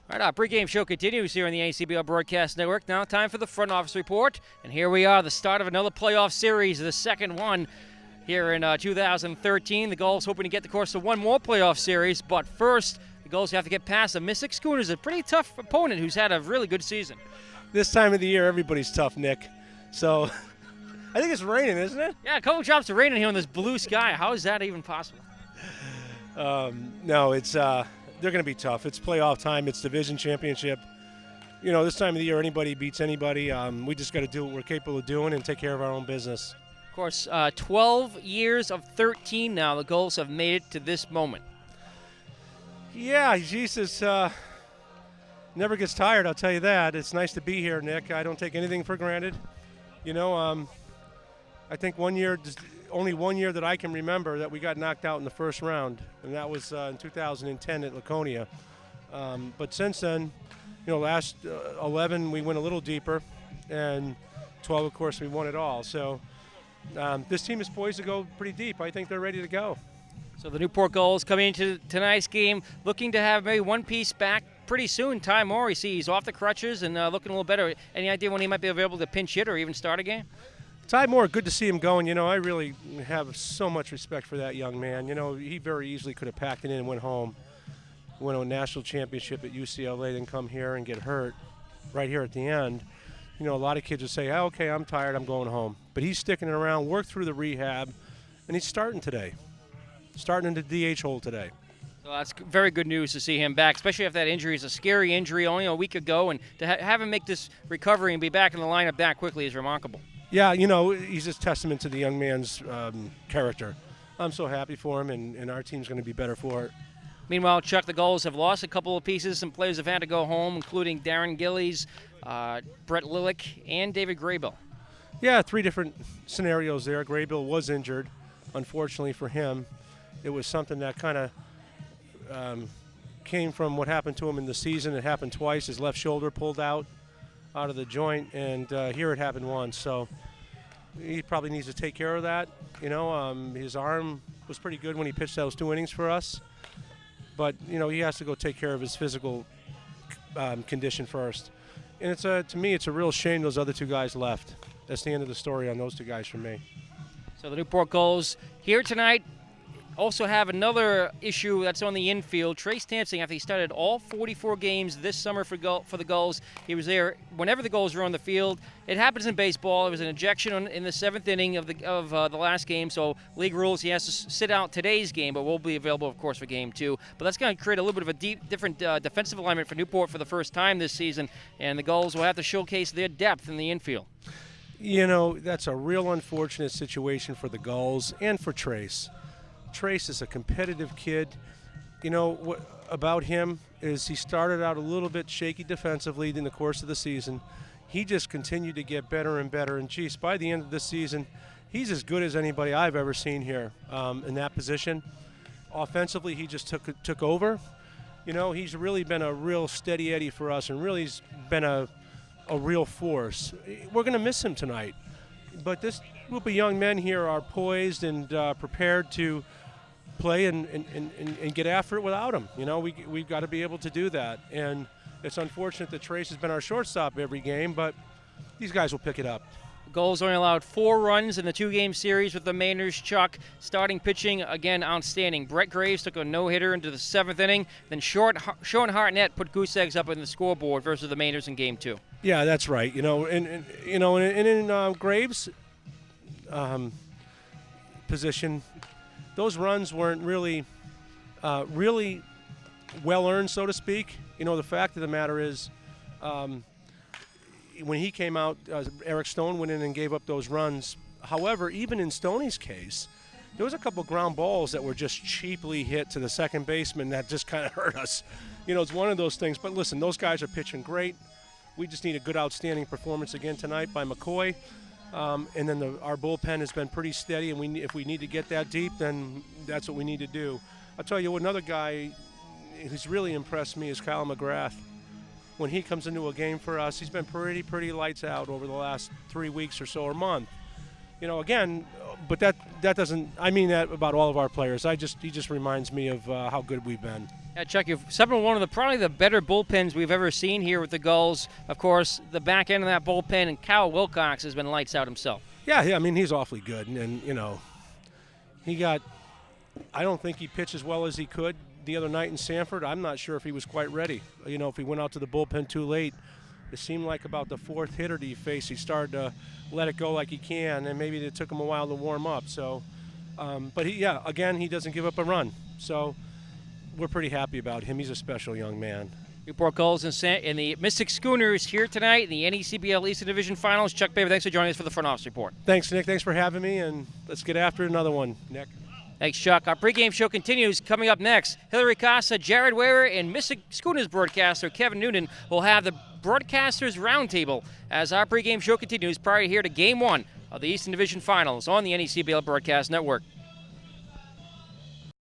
All right, our pregame show continues here on the ACBL Broadcast Network. Now time for the front office report. And here we are, the start of another playoff series, the second one here in 2013. The Gulls hoping to get the course to one more playoff series. But first, the Gulls have to get past the Mystic Schooners, a pretty tough opponent who's had a really good season. This time of the year, everybody's tough, Nick. So I think it's raining, isn't it? Yeah, a couple drops of rain in here on this blue sky. How is that even possible? No, it's they're going to be tough. It's playoff time. It's division championship. You know, this time of the year, anybody beats anybody. We just got to do what we're capable of doing and take care of our own business. Of course, 12 years of 13 now, the Gulls have made it to this moment. Yeah, Jesus never gets tired, I'll tell you that. It's nice to be here, Nick. I don't take anything for granted. You know, I think only one year that I can remember that we got knocked out in the first round, and that was in 2010 at Laconia. But since then, you know, last 11 we went a little deeper, and 12, of course, we won it all. So this team is poised to go pretty deep. I think they're ready to go. So the Newport Gulls coming into tonight's game looking to have maybe one piece back pretty soon. Ty Morrissey, he's off the crutches and looking a little better. Any idea when he might be available to pinch hit or even start a game? Ty Moore, good to see him going. You know, I really have so much respect for that young man. You know, he very easily could have packed it in and went home. Went to a national championship at UCLA, then come here and get hurt right here at the end. You know, a lot of kids would say, oh, okay, I'm tired, I'm going home. But he's sticking it around, worked through the rehab, and he's starting today. Starting in the DH hole today. So that's very good news to see him back, especially if that injury is a scary injury only a week ago. And to have him make this recovery and be back in the lineup that quickly is remarkable. Yeah, you know, he's just testament to the young man's character. I'm so happy for him, and our team's going to be better for it. Meanwhile, Chuck, the Gulls have lost a couple of pieces. Some players have had to go home, including Darren Gillies, Brett Lillick, and David Graybill. Yeah, 3 different scenarios there. Graybill was injured, unfortunately for him. It was something that kind of came from what happened to him in the season. It happened twice. His left shoulder pulled out of the joint, and here it happened once. So he probably needs to take care of that. You know, his arm was pretty good when he pitched those 2 innings for us. But, you know, he has to go take care of his physical condition first. And it's to me, it's a real shame those other 2 guys left. That's the end of the story on those 2 guys for me. So the Newport Gulls here tonight also have another issue that's on the infield. Trey Stampsing, after he started all 44 games this summer for the Gulls, he was there whenever the Gulls were on the field. It happens in baseball. It was an ejection in the 7th inning of the last game, so league rules, he has to sit out today's game, but will be available, of course, for Game 2. But that's going to create a little bit of a different defensive alignment for Newport for the first time this season, and the Gulls will have to showcase their depth in the infield. You know, that's a real unfortunate situation for the Gulls and for Trace. Trace is a competitive kid. You know, what about him is he started out a little bit shaky defensively in the course of the season. He just continued to get better and better. And, geez, by the end of the season, he's as good as anybody I've ever seen here in that position. Offensively, he just took over. You know, he's really been a real steady Eddie for us and really has been a real force. We're going to miss him tonight. But this group of young men here are poised and prepared to play and get after it without him. You know, we've got to be able to do that. And it's unfortunate that Trace has been our shortstop every game, but these guys will pick it up. The Gulls only allowed 4 runs in the 2-game series with the Mainers. Chuck, starting pitching, again, outstanding. Brett Graves took a no-hitter into the 7th inning. Then Sean Hartnett put goose eggs up in the scoreboard versus the Mainers in Game 2. Yeah, that's right. You know, and in Graves' position, those runs weren't really well earned, so to speak. You know, the fact of the matter is, when he came out, Eric Stone went in and gave up those runs. However, even in Stoney's case, there was a couple ground balls that were just cheaply hit to the second baseman that just kind of hurt us. You know, it's one of those things. But listen, those guys are pitching great. We just need a good, outstanding performance again tonight by McCoy. And then our bullpen has been pretty steady, and if we need to get that deep, then that's what we need to do. I'll tell you, another guy who's really impressed me is Kyle McGrath. When he comes into a game for us, he's been pretty lights out over the last 3 weeks or so, or month. You know, again, but that doesn't. I mean that about all of our players. He just reminds me of how good we've been. Yeah, Chuck, you've summoned one of probably the better bullpens we've ever seen here with the Gulls. Of course, the back end of that bullpen, and Kyle Wilcox has been lights out himself. Yeah, I mean, he's awfully good. And you know, I don't think he pitched as well as he could the other night in Sanford. I'm not sure if he was quite ready. You know, if he went out to the bullpen too late, it seemed like about the fourth hitter that he faced, he started to let it go like he can, and maybe it took him a while to warm up. So, but again, he doesn't give up a run. So we're pretty happy about him. He's a special young man. Newport Gulls and the Mystic Schooners here tonight in the NECBL Eastern Division Finals. Chuck Baber, thanks for joining us for the Front Office Report. Thanks, Nick. Thanks for having me, and let's get after another one, Nick. Thanks, Chuck. Our pregame show continues. Coming up next, Hillary Casa, Jared Ware, and Mystic Schooners broadcaster Kevin Noonan will have the Broadcasters Roundtable as our pregame show continues prior here to Game 1 of the Eastern Division Finals on the NECBL Broadcast Network.